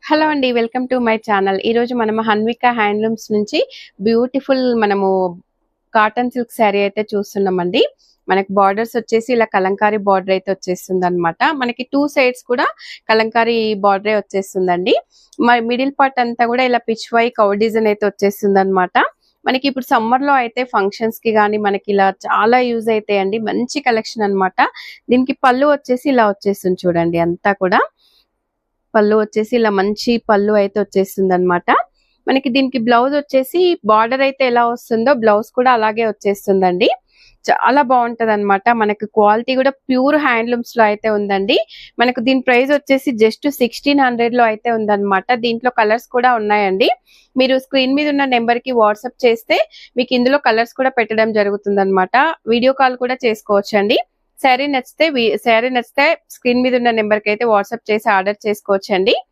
Hello అండి. Welcome to my channel. ఈరోజు మనం హన్విక హ్యాండ్లూమ్స్ నుంచి బ్యూటిఫుల్ మనము కాటన్ సిల్క్ శారీ అయితే చూస్తున్నామండి. మనకి బార్డర్స్ వచ్చేసి ఇలా కలంకారీ బార్డర్ అయితే వచ్చేస్తుందన్నమాట. మనకి 2 సైడ్స్ కూడా కలంకారీ బార్డరే వచ్చేస్తుందండి. మిడిల్ పార్ట్ అంతా కూడా ఇలా పిచ్ వై కౌ డిజైన్ అయితే వచ్చేస్తుందన్నమాట. మనకి ఇప్పుడు సమ్మర్ లో అయితే ఫంక్షన్స్ కి గానీ మనకి ఇలా చాలా యూజ్ అయితాయండి. మంచి కలెక్షన్ అన్నమాట. దీనికి పళ్ళు వచ్చేసి ఇలా వచ్చేస్తుంది చూడండి. అంతా కూడా పళ్ళు వచ్చేసి ఇలా మంచి పళ్ళు అయితే వచ్చేస్తుందన్నమాట. మనకి దీనికి బ్లౌజ్ వచ్చేసి బార్డర్ అయితే ఎలా వస్తుందో బ్లౌజ్ కూడా అలాగే వచ్చేస్తుందండి. చాలా బాగుంటదన్నమాట. మనకి క్వాలిటీ కూడా ప్యూర్ హ్యాండ్లూమ్స్ లో అయితే ఉందండి. మనకు దీని ప్రైస్ వచ్చేసి జస్ట్ 1600 లో అయితే ఉందన్నమాట. దీంట్లో కలర్స్ కూడా ఉన్నాయండి. మీరు స్క్రీన్ మీద ఉన్న నెంబర్ కి వాట్సాప్ చేస్తే మీకు ఇందులో కలర్స్ కూడా పెట్టడం జరుగుతుందన్నమాట. వీడియో కాల్ కూడా చేసుకోవచ్చండి. శారీ నచ్చితే స్క్రీన్ మీద ఉన్న నెంబర్ కి అయితే వాట్సాప్ చేసి ఆర్డర్ చేసుకోవచ్చండి.